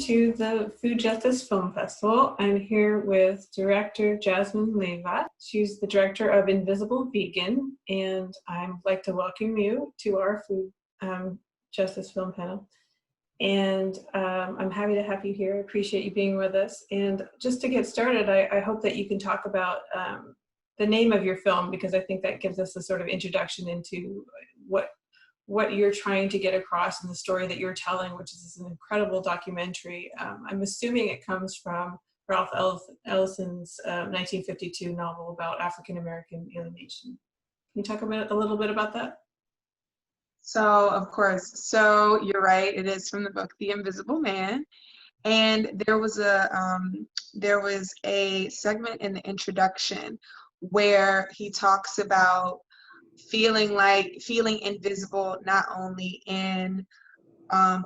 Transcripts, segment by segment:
to the Food Justice Film Festival. I'm here with director Jasmine Leyva. She's the director of Invisible Vegan, and I'd like to welcome you to our Food Justice Film panel. And I'm happy to have you here. I appreciate you being with us. And just to get started, I hope that you can talk about the name of your film, because I think that gives us a sort of introduction into what you're trying to get across in the story that you're telling, which is an incredible documentary. I'm assuming it comes from Ralph Ellison's 1952 novel about African-American alienation. Can you talk about a little bit about that? So, of course. So you're right. It is from the book The Invisible Man, and there was a segment in the introduction where he talks about feeling invisible not only in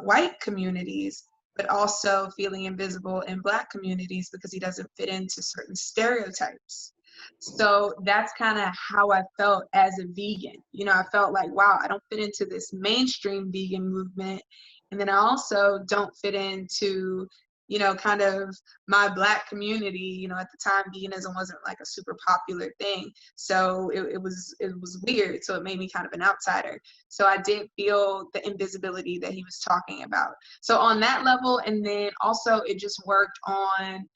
white communities, but also feeling invisible in Black communities because he doesn't fit into certain stereotypes. So that's kind of how I felt as a vegan. You know, I felt like, wow, I don't fit into this mainstream vegan movement. And then I also don't fit into, you know, kind of my Black community. You know, at the time, veganism wasn't like a super popular thing. So it was weird. So it made me kind of an outsider. So I did feel the invisibility that he was talking about. So on that level, and then also it just worked on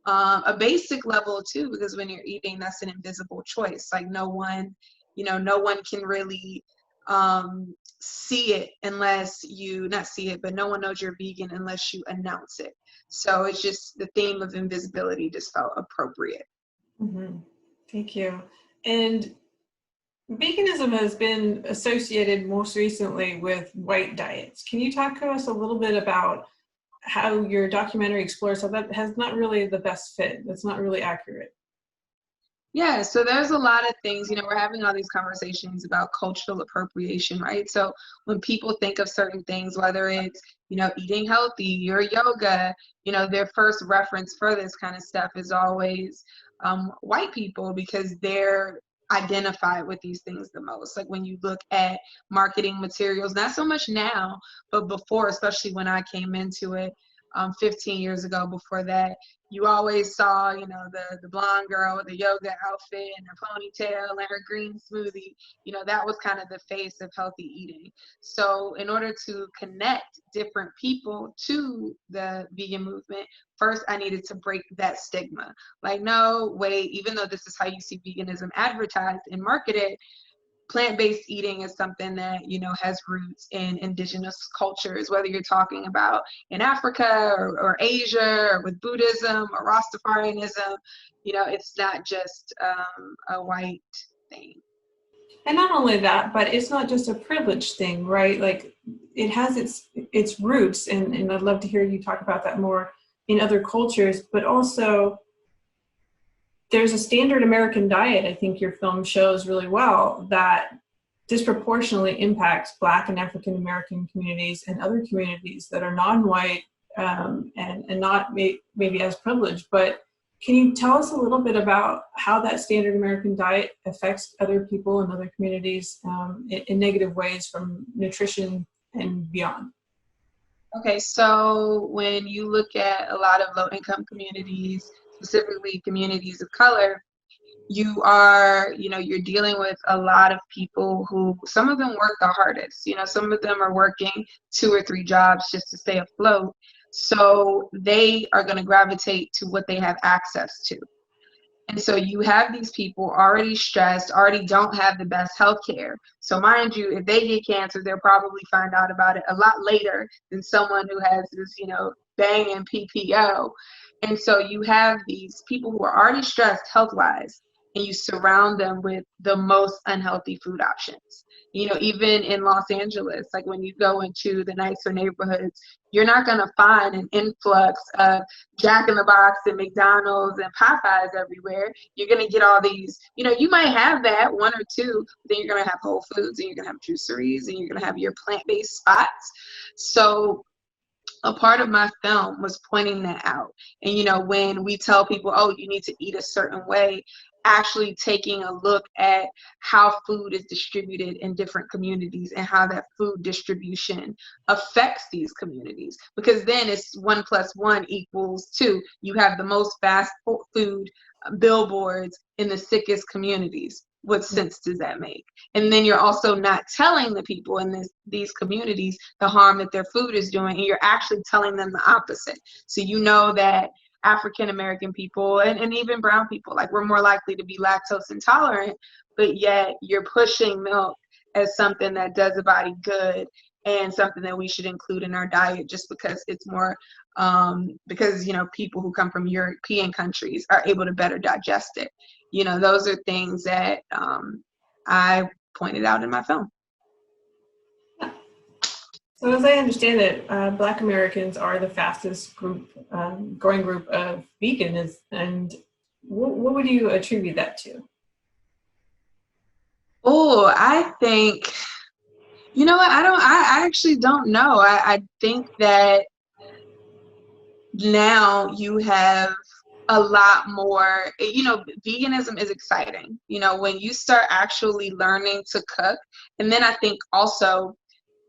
a basic level too, because when you're eating, that's an invisible choice. Like no one can really see it unless you, not see it, but no one knows you're vegan unless you announce it. So it's just the theme of invisibility just felt appropriate. Mm-hmm. Thank you. And veganism has been associated most recently with white diets. Can you talk to us a little bit about how your documentary explores how that has not really the best fit? That's not really accurate. Yeah, so there's a lot of things, you know, we're having all these conversations about cultural appropriation, right? So when people think of certain things, whether it's, you know, eating healthy or yoga, you know, their first reference for this kind of stuff is always white people, because they're identified with these things the most. Like when you look at marketing materials, not so much now, but before, especially when I came into it 15 years ago, before that, you always saw, you know, the blonde girl with the yoga outfit and her ponytail and her green smoothie. You know, that was kind of the face of healthy eating. So in order to connect different people to the vegan movement, first I needed to break that stigma. Like, no, wait, even though this is how you see veganism advertised and marketed, plant-based eating is something that, you know, has roots in indigenous cultures, whether you're talking about in Africa or Asia or with Buddhism or Rastafarianism. You know, it's not just a white thing. And not only that, but it's not just a privilege thing, right? Like it has its roots, and I'd love to hear you talk about that more in other cultures, but also there's a standard American diet, I think your film shows really well, that disproportionately impacts Black and African-American communities and other communities that are non-white and not maybe as privileged. But can you tell us a little bit about how that standard American diet affects other people and other communities in negative ways, from nutrition and beyond? Okay, so when you look at a lot of low-income communities, specifically communities of color, you're dealing with a lot of people who, some of them work the hardest. You know, some of them are working 2 or 3 jobs just to stay afloat. So they are going to gravitate to what they have access to. And so you have these people already stressed, already don't have the best health care. So mind you, if they get cancer, they'll probably find out about it a lot later than someone who has this, you know, banging PPO. And so you have these people who are already stressed health-wise, and you surround them with the most unhealthy food options. You know, even in Los Angeles, like when you go into the nicer neighborhoods, you're not going to find an influx of Jack in the Box and McDonald's and Popeyes everywhere. You're going to get all these, you know, you might have that 1 or 2, but then you're going to have Whole Foods, and you're going to have juiceries, and you're going to have your plant-based spots. So a part of my film was pointing that out. And, you know, when we tell people, oh, you need to eat a certain way, actually taking a look at how food is distributed in different communities and how that food distribution affects these communities. Because then it's 1 + 1 = 2. You have the most fast food billboards in the sickest communities. What sense does that make? And then you're also not telling the people in these communities the harm that their food is doing, and you're actually telling them the opposite. So you know that African American people and even brown people, like, we're more likely to be lactose intolerant, but yet you're pushing milk as something that does the body good and something that we should include in our diet just because it's more because, you know, people who come from European countries are able to better digest it. You know, those are things that I pointed out in my film. So as I understand it, Black Americans are the fastest growing group of vegans, and what would you attribute that to? Oh, I think, you know what, I actually don't know. I think that now you have a lot more, you know, veganism is exciting, you know, when you start actually learning to cook. And then I think also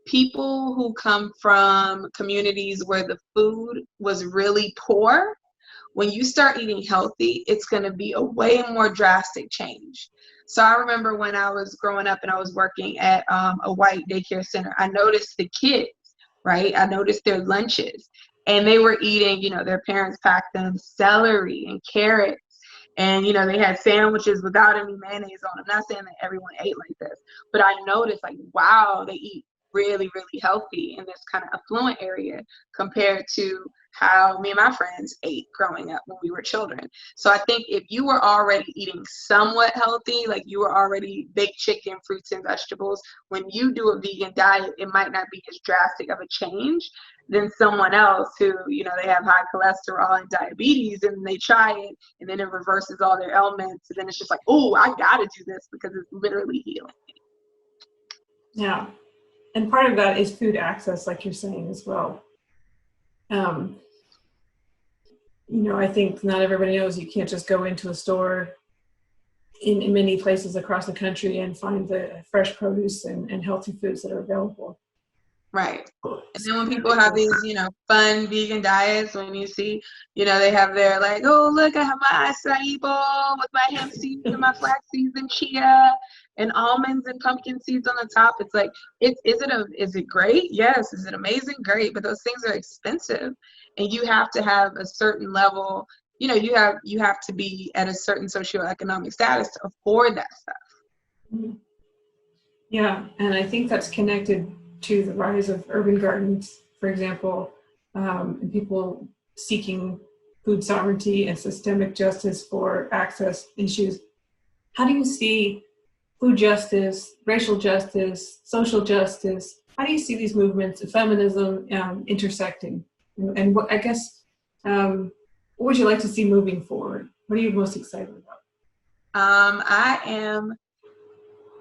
people who come from communities where the food was really poor, when you start eating healthy, it's going to be a way more drastic change. So I remember when I was growing up and I was working at a white daycare center, I noticed the kids, right? I noticed their lunches, and they were eating, you know, their parents packed them celery and carrots. And, you know, they had sandwiches without any mayonnaise on them. Not saying that everyone ate like this, but I noticed, like, wow, they eat really, really healthy in this kind of affluent area compared to how me and my friends ate growing up when we were children. So I think if you were already eating somewhat healthy, like you were already baked chicken, fruits and vegetables, when you do a vegan diet, it might not be as drastic of a change than someone else who, you know, they have high cholesterol and diabetes and they try it and then it reverses all their ailments. And then it's just like, oh, I gotta do this because it's literally healing. Yeah. And part of that is food access, like you're saying as well. You know, I think not everybody knows you can't just go into a store in many places across the country and find the fresh produce and healthy foods that are available. Right. And then when people have these, you know, fun vegan diets, when you see, you know, they have their, like, oh, look, I have my acai bowl with my hemp seeds and my flax seeds and chia and almonds and pumpkin seeds on the top. It's like, is it great? Yes. Is it amazing? Great. But those things are expensive, and you have to have a certain level, you know, you have to be at a certain socioeconomic status to afford that stuff. Yeah, and I think that's connected to the rise of urban gardens, for example, and people seeking food sovereignty and systemic justice for access issues. How do you see food justice, racial justice, social justice? How do you see these movements of feminism intersecting? And what, I guess, what would you like to see moving forward? What are you most excited about?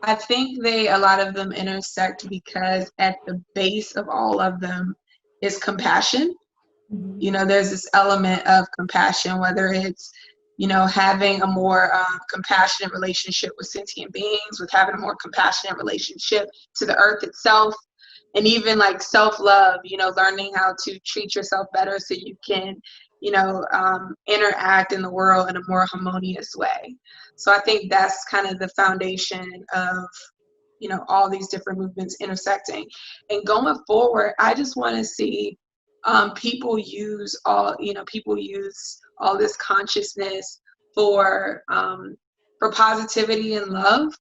I think a lot of them intersect because at the base of all of them is compassion. Mm-hmm. You know, there's this element of compassion, whether it's, you know, having a more compassionate relationship with sentient beings, with having a more compassionate relationship to the earth itself, and even like self-love, you know, learning how to treat yourself better so you can, you know, interact in the world in a more harmonious way. So I think that's kind of the foundation of, you know, all these different movements intersecting. And going forward, I just want to see people use all this consciousness for positivity and love,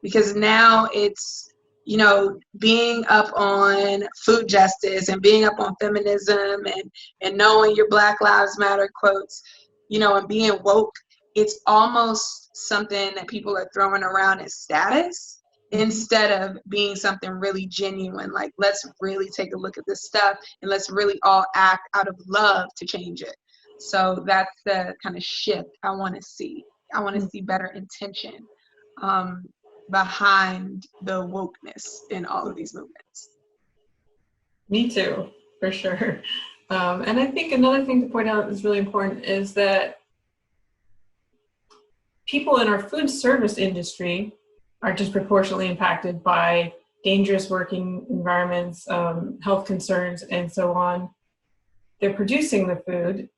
because now it's, you know, being up on food justice and being up on feminism and knowing your Black Lives Matter quotes, you know, and being woke, it's almost something that people are throwing around as status instead of being something really genuine. Like, let's really take a look at this stuff and let's really all act out of love to change it. So that's the kind of shift I want to see. I want to see better intention behind the wokeness in all of these movements. Me too, for sure. And I think another thing to point out is really important is that people in our food service industry are disproportionately impacted by dangerous working environments, health concerns, and so on. They're producing the food.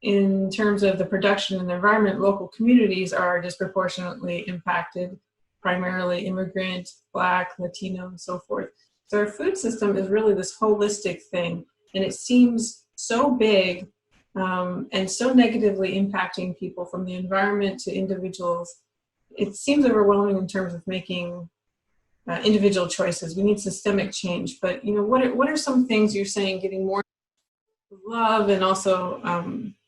In terms of the production and the environment, local communities are disproportionately impacted, primarily immigrant, Black, Latino, and so forth. So our food system is really this holistic thing, and it seems so big and so negatively impacting people from the environment to individuals. It seems overwhelming in terms of making individual choices. We need systemic change, but what are some things you're saying getting more love and also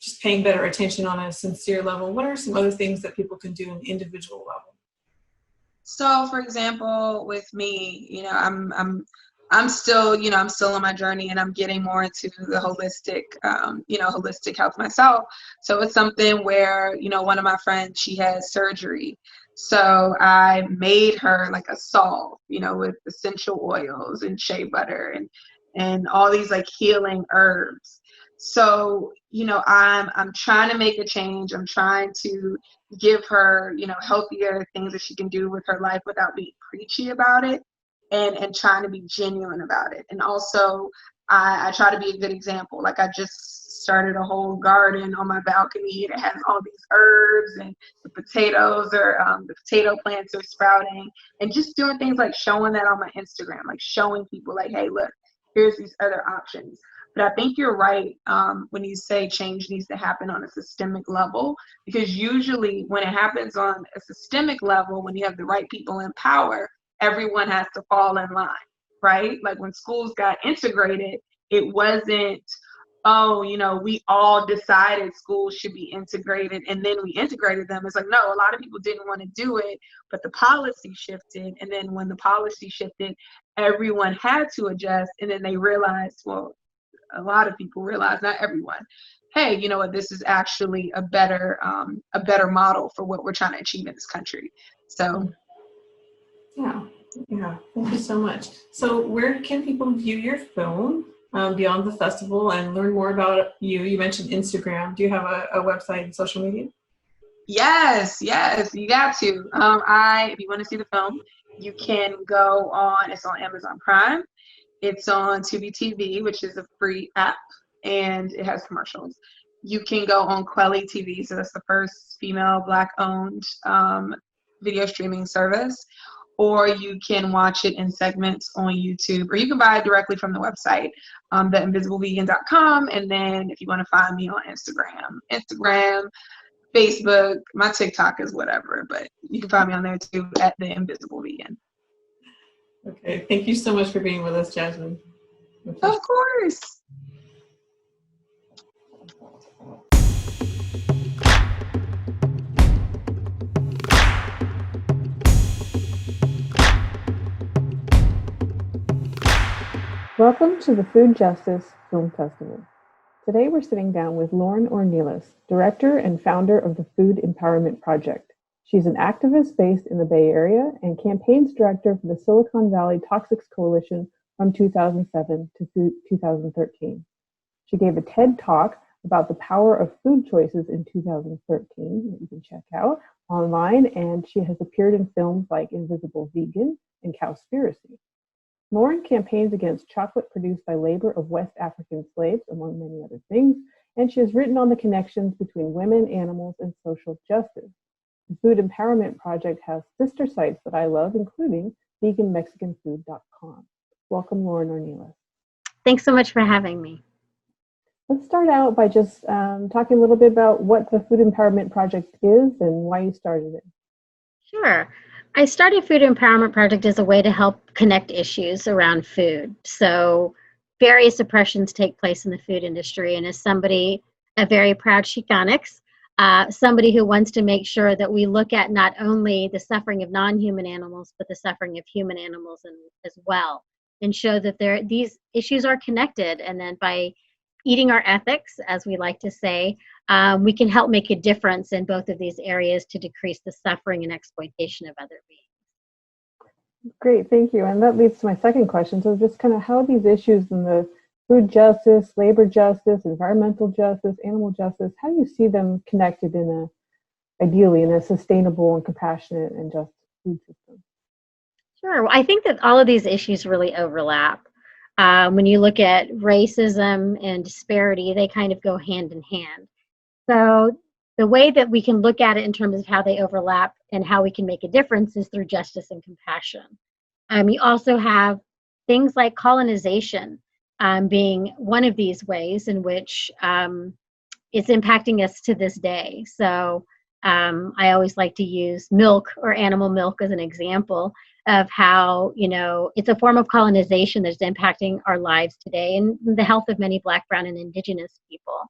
just paying better attention on a sincere level? What are some other things that people can do on an individual level? So, for example, with me, I'm still, I'm still on my journey, and I'm getting more into the holistic health myself. So it's something where, one of my friends, she has surgery. So I made her like a salve, with essential oils and shea butter and all these like healing herbs. So, I'm trying to make a change. I'm trying to give her, healthier things that she can do with her life without being preachy about it, and trying to be genuine about it. And also I try to be a good example. Like, I just started a whole garden on my balcony that has all these herbs, and the potato plants are sprouting, and just doing things like showing that on my Instagram, like showing people like, hey, look, here's these other options. But I think you're right when you say change needs to happen on a systemic level, because usually when it happens on a systemic level, when you have the right people in power, everyone has to fall in line, right? Like when schools got integrated, it wasn't, we all decided schools should be integrated and then we integrated them. It's like, no, a lot of people didn't want to do it, but the policy shifted. And then when the policy shifted, everyone had to adjust. And then they realized, well, a lot of people realize, not everyone, hey, you know what, this is actually a better model for what we're trying to achieve in this country. So yeah, thank you so much. So where can people view your film beyond the festival and learn more about you? You mentioned Instagram. Do you have a website and social media? Yes, you got to. If you want to see the film, you can go on, it's on Amazon Prime. It's on Tubi TV, which is a free app, and it has commercials. You can go on Quelly TV, so that's the first female Black-owned video streaming service, or you can watch it in segments on YouTube, or you can buy it directly from the website, theinvisiblevegan.com. And then if you want to find me on Instagram, Facebook, my TikTok is whatever, but you can find me on there too at The Invisible Vegan. Okay, thank you so much for being with us, Jasmine. Of course. Welcome to the Food Justice Film Festival. Today we're sitting down with Lauren Ornelas, director and founder of the Food Empowerment Project. She's an activist based in the Bay Area and campaigns director for the Silicon Valley Toxics Coalition from 2007 to 2013. She gave a TED Talk about the power of food choices in 2013 that you can check out online, and she has appeared in films like Invisible Vegan and Cowspiracy. Lauren campaigns against chocolate produced by labor of West African slaves, among many other things, and she has written on the connections between women, animals, and social justice. The Food Empowerment Project has sister sites that I love, including veganmexicanfood.com. Welcome, Lauren Ornelas. Thanks so much for having me. Let's start out by just talking a little bit about what the Food Empowerment Project is and why you started it. Sure. I started Food Empowerment Project as a way to help connect issues around food. So various oppressions take place in the food industry, and as somebody, a very proud Chicanics, somebody who wants to make sure that we look at not only the suffering of non-human animals, but the suffering of human animals as well, and show that these issues are connected. And then by eating our ethics, as we like to say, we can help make a difference in both of these areas to decrease the suffering and exploitation of other beings. Great, thank you. And that leads to my second question. So just kind of how these issues in the food justice, labor justice, environmental justice, animal justice, how do you see them connected in ideally in a sustainable and compassionate and just food system? Sure. Well, I think that all of these issues really overlap. When you look at racism and disparity, they kind of go hand in hand. So the way that we can look at it in terms of how they overlap and how we can make a difference is through justice and compassion. You also have things like colonization being one of these ways in which it's impacting us to this day. So I always like to use milk or animal milk as an example of how, it's a form of colonization that's impacting our lives today and the health of many Black, Brown, and Indigenous people.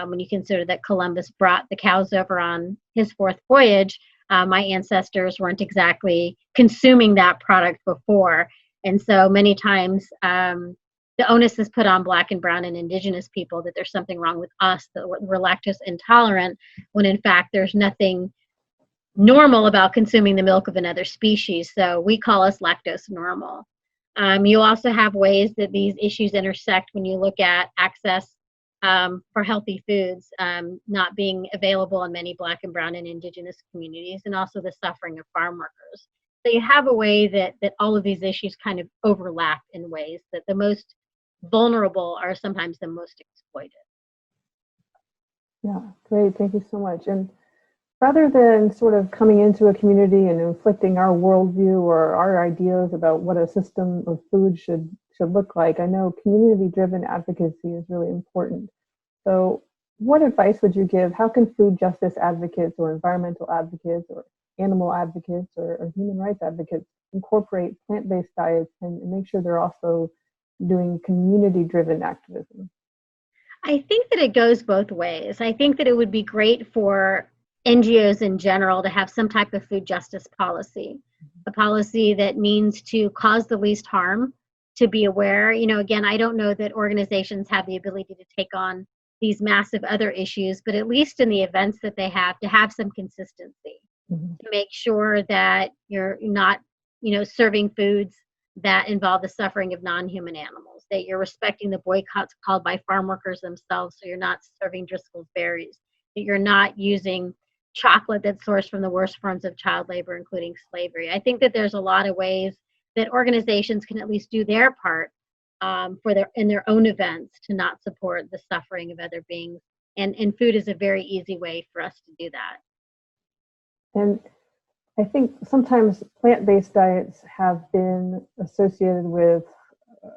When you consider that Columbus brought the cows over on his fourth voyage, my ancestors weren't exactly consuming that product before. And so many times the onus is put on Black and Brown and Indigenous people that there's something wrong with us, that we're lactose intolerant, when in fact there's nothing normal about consuming the milk of another species. So we call us lactose normal. You also have ways that these issues intersect when you look at access for healthy foods not being available in many Black and Brown and Indigenous communities, and also the suffering of farm workers. So you have a way that all of these issues kind of overlap in ways that the most vulnerable are sometimes the most exploited. Yeah, great. Thank you so much. And rather than sort of coming into a community and inflicting our worldview or our ideas about what a system of food should look like, I know community-driven advocacy is really important. So what advice would you give? How can food justice advocates or environmental advocates or animal advocates or human rights advocates incorporate plant-based diets and make sure they're also doing community-driven activism? I think that it goes both ways. I think that it would be great for NGOs in general to have some type of food justice policy, a policy that means to cause the least harm, to be aware. Again, I don't know that organizations have the ability to take on these massive other issues, but at least in the events that they have, to have some consistency, to make sure that you're not, serving foods that involve the suffering of non-human animals, that you're respecting the boycotts called by farm workers themselves, so you're not serving Driscoll's berries, that you're not using chocolate that's sourced from the worst forms of child labor, including slavery. I think that there's a lot of ways that organizations can at least do their part in their own events to not support the suffering of other beings. And food is a very easy way for us to do that. And I think sometimes plant-based diets have been associated with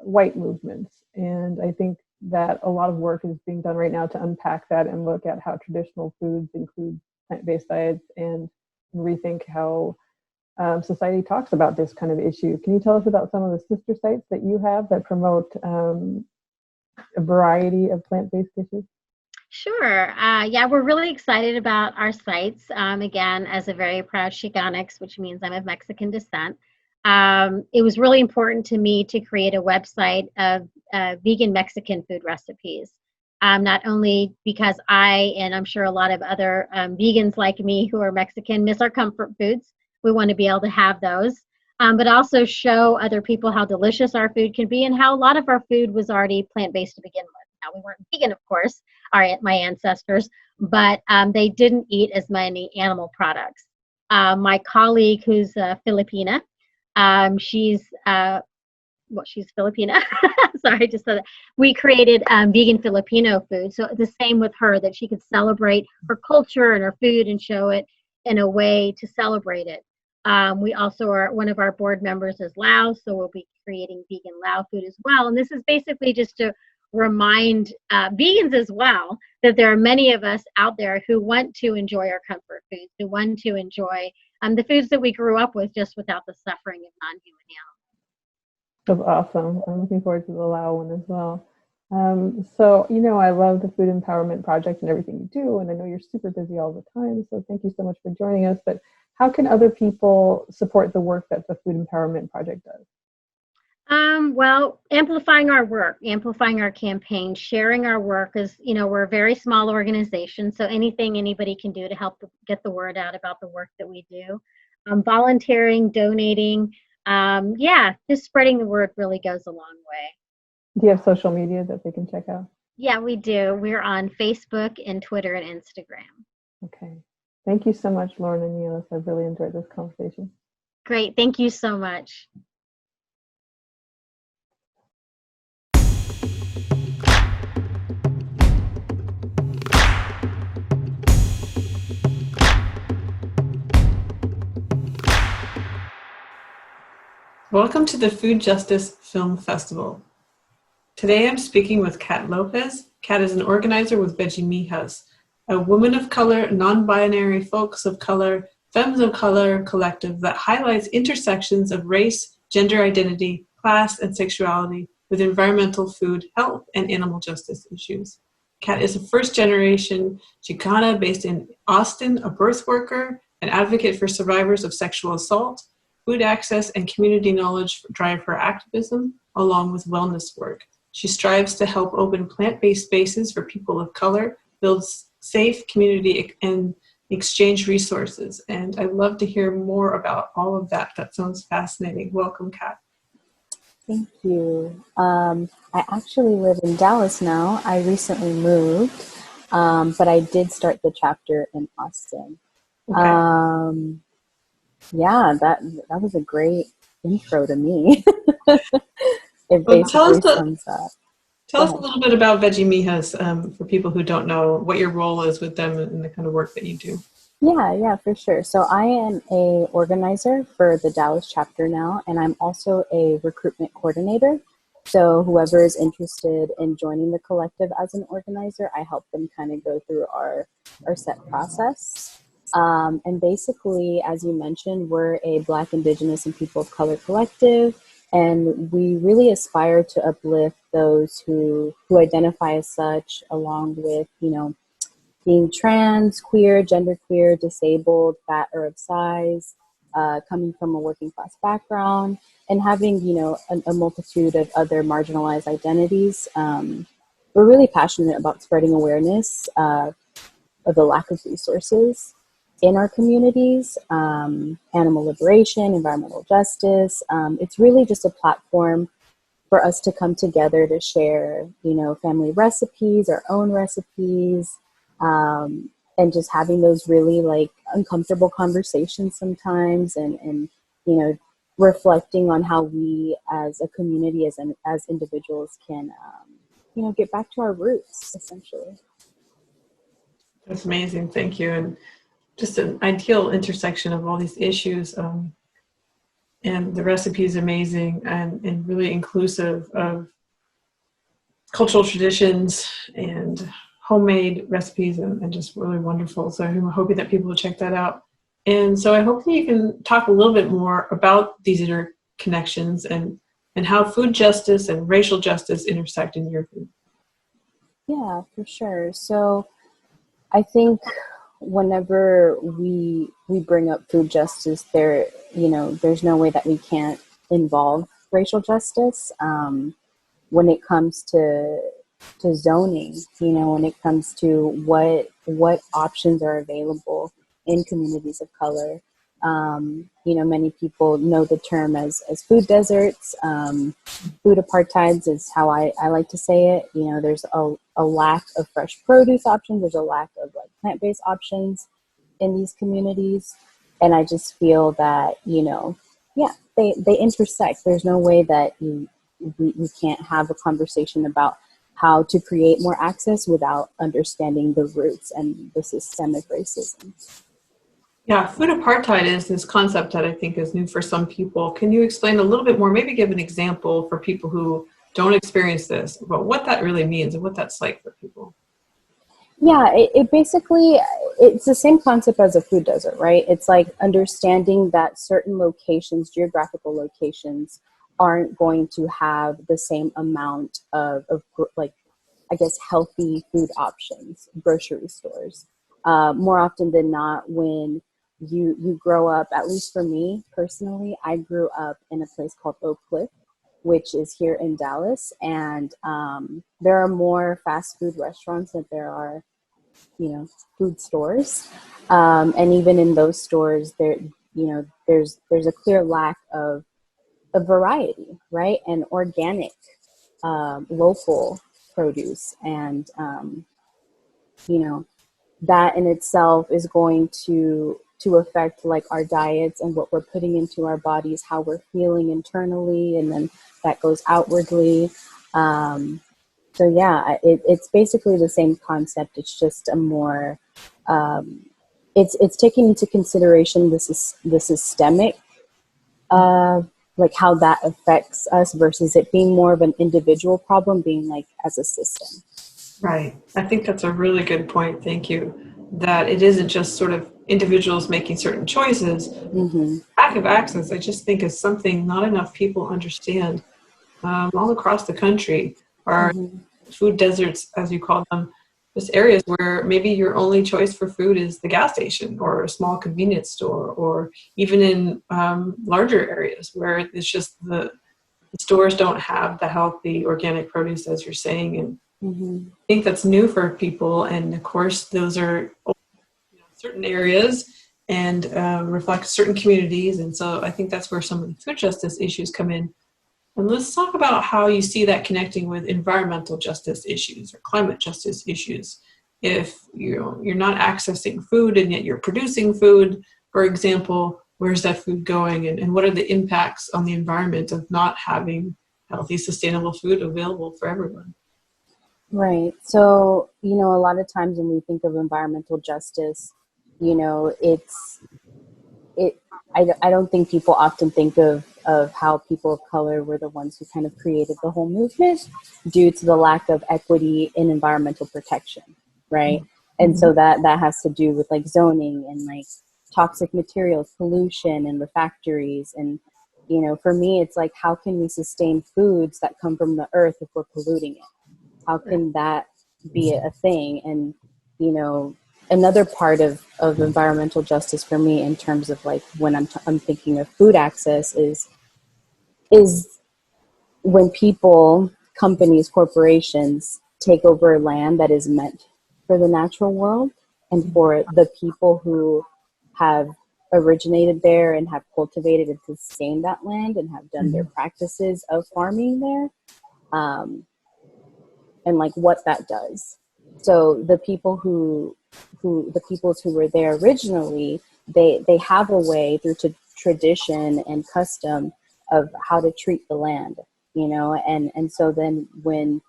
white movements. And I think that a lot of work is being done right now to unpack that and look at how traditional foods include plant-based diets and rethink how society talks about this kind of issue. Can you tell us about some of the sister sites that you have that promote a variety of plant-based dishes? Sure. Yeah, we're really excited about our sites. Again, as a very proud Chicanx, which means I'm of Mexican descent, it was really important to me to create a website of vegan Mexican food recipes. Not only because I, and I'm sure a lot of other vegans like me who are Mexican, miss our comfort foods. We want to be able to have those, but also show other people how delicious our food can be and how a lot of our food was already plant-based to begin with. Now, we weren't vegan, of course, my ancestors, but they didn't eat as many animal products. My colleague, who's Filipina, she's Filipina. Sorry, I just said that. We created vegan Filipino food. So the same with her, that she could celebrate her culture and her food and show it in a way to celebrate it. We also one of our board members is Lao, so we'll be creating vegan Lao food as well. And this is basically just to remind vegans as well that there are many of us out there who want to enjoy our comfort foods, who want to enjoy the foods that we grew up with, just without the suffering of non-human animals. That's awesome. I'm looking forward to the Lao one as well. So, I love the Food Empowerment Project and everything you do, and I know you're super busy all the time, so thank you so much for joining us. But how can other people support the work that the Food Empowerment Project does? Well, amplifying our work, amplifying our campaign, sharing our work, is, we're a very small organization, so anything anybody can do to help get the word out about the work that we do. Volunteering, donating, just spreading the word really goes a long way. Do you have social media that they can check out? Yeah, we do. We're on Facebook and Twitter and Instagram. Okay. Thank you so much, Lauren and Neelis. I've really enjoyed this conversation. Great. Thank you so much. Welcome to the Food Justice Film Festival. Today I'm speaking with Kat Lopez. Kat is an organizer with Veggie Mijas, a woman of color, non-binary folks of color, femmes of color collective that highlights intersections of race, gender identity, class, and sexuality with environmental, food, health, and animal justice issues. Kat is a first-generation Chicana based in Austin, a birth worker, an advocate for survivors of sexual assault. Food access and community knowledge drive her activism, along with wellness work. She strives to help open plant-based spaces for people of color, build safe community, and exchange resources. And I'd love to hear more about all of that. That sounds fascinating. Welcome, Kat. Thank you. I actually live in Dallas now. I recently moved, but I did start the chapter in Austin. Okay. Yeah, that was a great intro to me. It Well, basically sums up. Tell us a little bit about Veggie Mijas for people who don't know what your role is with them and the kind of work that you do. Yeah, for sure. So I am a organizer for the Dallas chapter now, and I'm also a recruitment coordinator. So whoever is interested in joining the collective as an organizer, I help them kind of go through our set process. And basically, as you mentioned, we're a Black, Indigenous, and People of Color collective, and we really aspire to uplift those who identify as such, along with, being trans, queer, genderqueer, disabled, fat or of size, coming from a working class background, and having, a multitude of other marginalized identities. We're really passionate about spreading awareness of the lack of resources in our communities, animal liberation, environmental justice. It's really just a platform for us to come together to share, family recipes, our own recipes, and just having those really uncomfortable conversations sometimes, and reflecting on how we as a community, as individuals can, get back to our roots, essentially. That's amazing. Thank you. And just an ideal intersection of all these issues. And the recipe is amazing and really inclusive of cultural traditions and homemade recipes, and just really wonderful. So I'm hoping that people will check that out. And so I hope that you can talk a little bit more about these interconnections and how food justice and racial justice intersect in your food. Yeah, for sure. So I think whenever we bring up food justice, there's no way that we can't involve racial justice. When it comes to zoning, when it comes to what options are available in communities of color. Many people know the term as food deserts. Food apartheid is how I like to say it. There's a lack of fresh produce options. There's a lack of plant-based options in these communities. And I just feel that, they intersect. There's no way that we can't have a conversation about how to create more access without understanding the roots and the systemic racism. Yeah, food apartheid is this concept that I think is new for some people. Can you explain a little bit more, maybe give an example for people who don't experience this, about what that really means and what that's like for people? Yeah, it basically, it's the same concept as a food desert, right? It's like understanding that certain locations, geographical locations, aren't going to have the same amount of healthy food options, grocery stores. More often than not, when you grow up, at least for me personally, I grew up in a place called Oak Cliff, which is here in Dallas, and there are more fast food restaurants than there are, food stores, and even in those stores, there's a clear lack of variety, right, and organic, local produce, and that in itself is going to affect like our diets and what we're putting into our bodies, how we're feeling internally, and then that goes outwardly. So yeah, it's basically the same concept. It's just a more, it's taking into consideration the systemic, like how that affects us versus it being more of an individual problem, being like as a system. Right. I think that's a really good point. Thank you. That it isn't just sort of individuals making certain choices. Mm-hmm. Lack of access, I just think, is something not enough people understand. All across the country are Mm-hmm. food deserts, as you call them, just areas where maybe your only choice for food is the gas station or a small convenience store, or even in larger areas where it's just the stores don't have the healthy organic produce, as you're saying. And Mm-hmm. I think that's new for people. And of course, those are certain areas and reflect certain communities. And so I think that's where some of the food justice issues come in. And let's talk about how you see that connecting with environmental justice issues or climate justice issues. If you're not accessing food and yet you're producing food, for example, where's that food going, and what are the impacts on the environment of not having healthy, sustainable food available for everyone? Right. So, a lot of times when we think of environmental justice, I don't think people often think of how people of color were the ones who kind of created the whole movement due to the lack of equity in environmental protection, right? Mm-hmm. And so that has to do with like zoning and like toxic materials, pollution and the factories. And, for me, it's like, how can we sustain foods that come from the earth if we're polluting it? How can that be a thing? And, another part of environmental justice for me in terms of like when I'm thinking of food access is when people, companies, corporations take over land that is meant for the natural world and for the people who have originated there and have cultivated and sustained that land and have done their practices of farming there, and like what that does. So the peoples who were there originally, they have a way through tradition and custom of how to treat the land, and so then when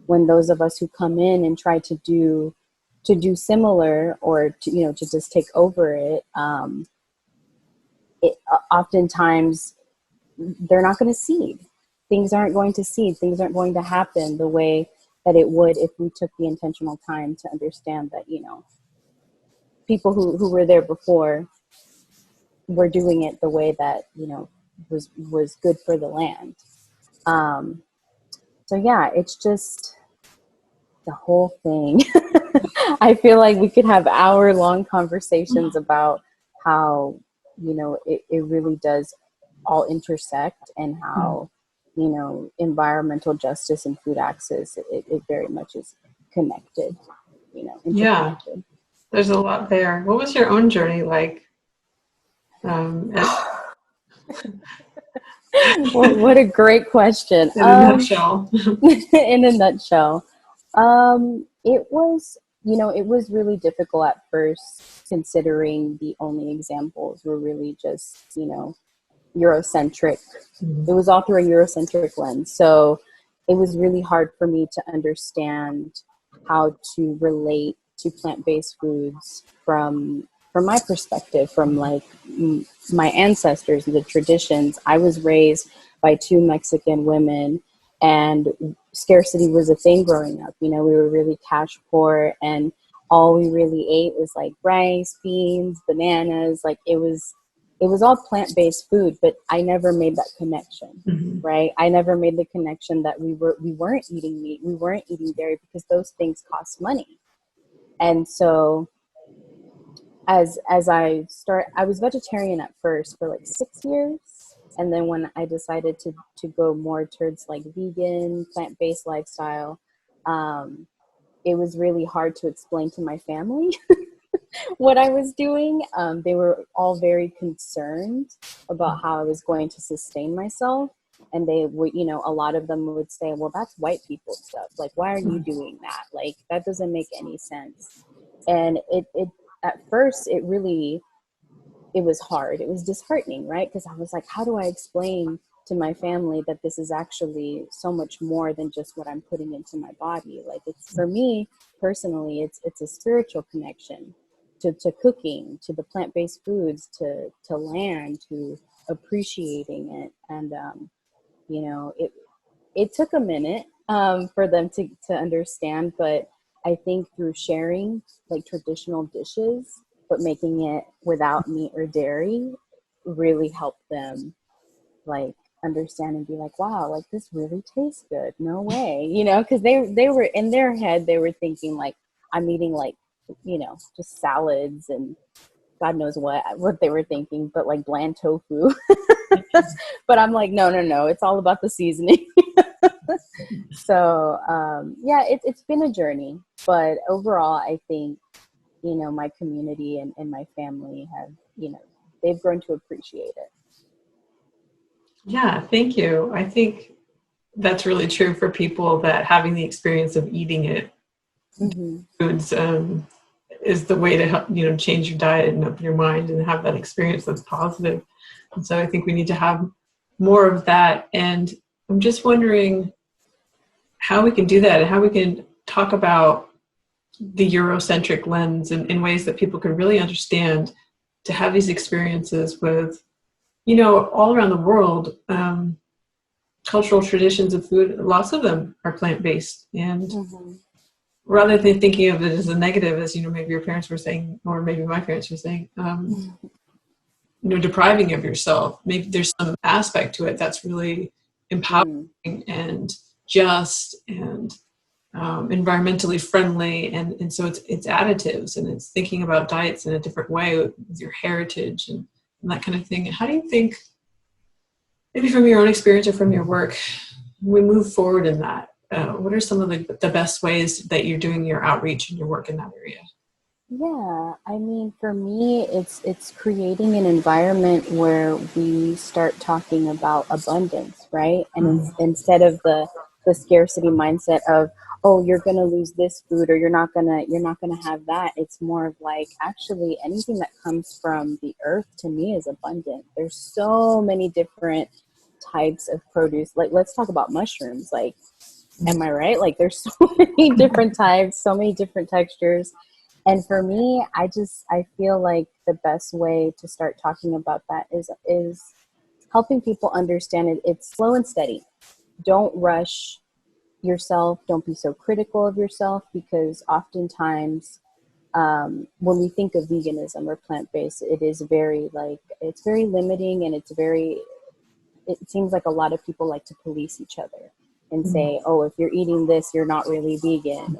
those of us who come in and try to do similar or to just take over it, oftentimes they're not going to seed. Things aren't going to seed. Things aren't going to happen the way that it would if we took the intentional time to understand that, people who were there before were doing it the way that, was good for the land. So yeah, it's just the whole thing. I feel like we could have hour-long conversations about how, it really does all intersect, and how, environmental justice and food access, it very much is connected, Yeah, interconnected. there's a lot there. What was your own journey like? What a great question. In a nutshell. In a nutshell, it was, it was really difficult at first, considering the only examples were really just, Eurocentric. It was all through a Eurocentric lens. So it was really hard for me to understand how to relate to plant-based foods from my perspective, from like my ancestors and the traditions. I was raised by two Mexican women, and scarcity was a thing growing up. We were really cash poor, and all we really ate was like rice, beans, bananas. Like it was all plant-based food, but I never made that connection, right? I never made the connection that we weren't eating meat, we weren't eating dairy, because those things cost money. And so as I was vegetarian at first for like 6 years. And then when I decided to go more towards like vegan, plant-based lifestyle, it was really hard to explain to my family what I was doing. They were all very concerned about how I was going to sustain myself. And they would, a lot of them would say, well, that's white people stuff. Like, why are you doing that? Like, that doesn't make any sense. And it at first, it was hard. It was disheartening, right? Because I was like, how do I explain to my family that this is actually so much more than just what I'm putting into my body? Like, it's, for me personally, it's a spiritual connection to cooking, to the plant-based foods, to land, to appreciating it. And you know, it took a minute for them to understand, but I think through sharing like traditional dishes, but making it without meat or dairy, really helped them like understand and be like, wow, like this really tastes good. No way, you know, because they were in their head, they were thinking like, I'm eating like, you know, just salads and God knows what they were thinking, but like bland tofu. But I'm like, no, it's all about the seasoning. So yeah, it's been a journey, but overall, I think, you know, my community and my family have, you know, they've grown to appreciate it. Yeah, thank you. I think that's really true for people, that having the experience of eating it, foods, is the way to help, you know, change your diet and open your mind and have that experience that's positive. And so I think we need to have more of that. And I'm just wondering how we can do that and how we can talk about the Eurocentric lens in ways that people can really understand, to have these experiences with, you know, all around the world. Cultural traditions of food, lots of them are plant-based. And rather than thinking of it as a negative, as, you know, maybe your parents were saying, or maybe my parents were saying, you know, depriving of yourself, maybe there's some aspect to it that's really empowering and just and environmentally friendly. And so it's additives, and it's thinking about diets in a different way with your heritage and that kind of thing. How do you think, maybe from your own experience or from your work, we move forward in that? What are some of the best ways that you're doing your outreach and your work in that area? Yeah, I mean, for me, it's creating an environment where we start talking about abundance, right? And instead of the scarcity mindset of, oh, you're gonna lose this food, or you're not gonna have that. It's more of like, actually, anything that comes from the earth to me is abundant. There's so many different types of produce. Like, let's talk about mushrooms. Like, am I right? Like, there's so many different types, so many different textures. And for me, I feel like the best way to start talking about that is helping people understand it. It's slow and steady. Don't rush yourself. Don't be so critical of yourself, because oftentimes when we think of veganism or plant-based, it is very it's very limiting, and it seems like a lot of people like to police each other and say, oh, if you're eating this, you're not really vegan,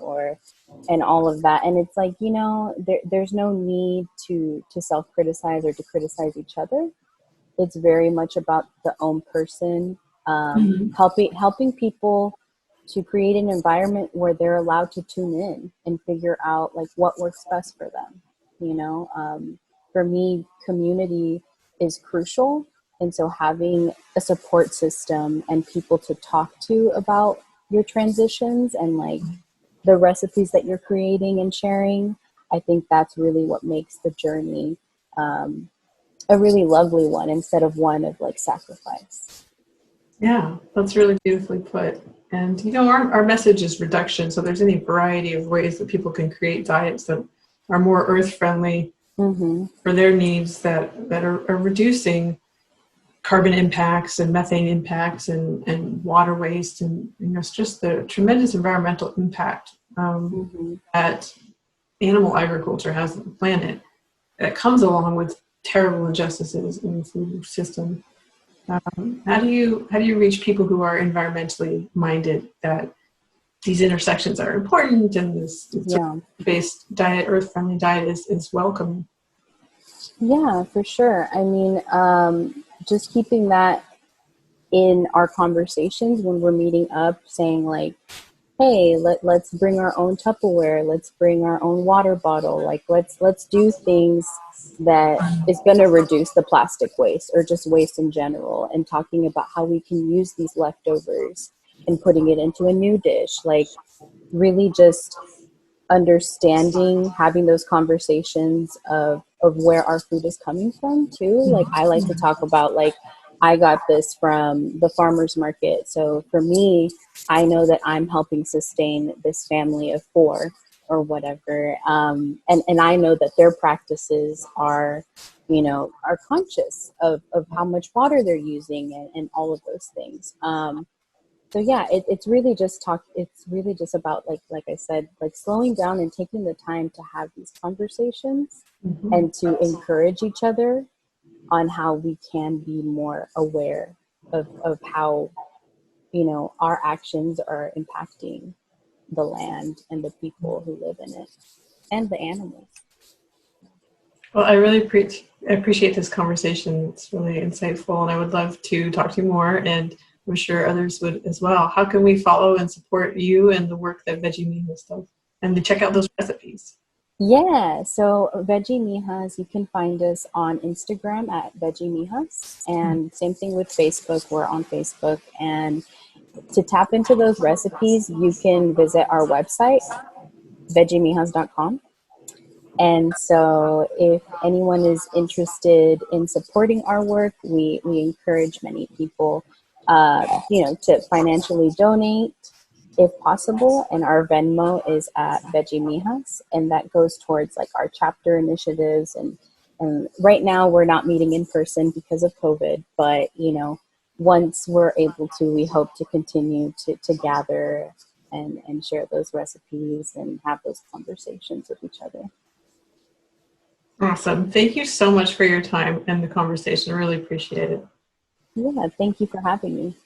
and all of that. And it's like, you know, there's no need to self-criticize or to criticize each other. It's very much about the own person, helping people to create an environment where they're allowed to tune in and figure out like what works best for them. You know, for me, community is crucial. And so having a support system and people to talk to about your transitions and like the recipes that you're creating and sharing, I think that's really what makes the journey a really lovely one, instead of one of like sacrifice. Yeah, that's really beautifully put. And, you know, our message is reduction. So there's any variety of ways that people can create diets that are more earth friendly for their needs, that are reducing carbon impacts and methane impacts and water waste. And, you know, it's just the tremendous environmental impact that animal agriculture has on the planet that comes along with terrible injustices in the food system. How do you reach people who are environmentally minded that these intersections are important, and this based diet, earth-friendly diet is welcome? Yeah, for sure. I mean, just keeping that in our conversations when we're meeting up, saying like, hey, let's bring our own Tupperware, let's bring our own water bottle, like let's do things that is going to reduce the plastic waste or just waste in general, and talking about how we can use these leftovers and putting it into a new dish, like really just understanding, having those conversations of where our food is coming from too. Like I like to talk about, like, I got this from the farmer's market. So for me, I know that I'm helping sustain this family of 4 or whatever. And I know that their practices are, you know, are conscious of how much water they're using and all of those things. So yeah, it's really just it's really just about, like I said, like slowing down and taking the time to have these conversations and to encourage each other on how we can be more aware of how, you know, our actions are impacting the land and the people who live in it and the animals. Well, I really appreciate this conversation. It's really insightful, and I would love to talk to you more, and I'm sure others would as well. How can we follow and support you and the work that Veggie Mijas does, and to check out those recipes? Yeah, so Veggie Mijas, you can find us on Instagram at Veggie Mijas, and same thing with Facebook. We're on Facebook, and to tap into those recipes, you can visit our website, veggiemijas.com. And so if anyone is interested in supporting our work, we encourage many people, you know, to financially donate if possible. And our Venmo is at Veggie Mijas, and that goes towards like our chapter initiatives. And right now we're not meeting in person because of COVID, but, you know, once we're able to, we hope to continue to gather and share those recipes and have those conversations with each other. Awesome. Thank you so much for your time and the conversation. Really appreciate it. Yeah, thank you for having me.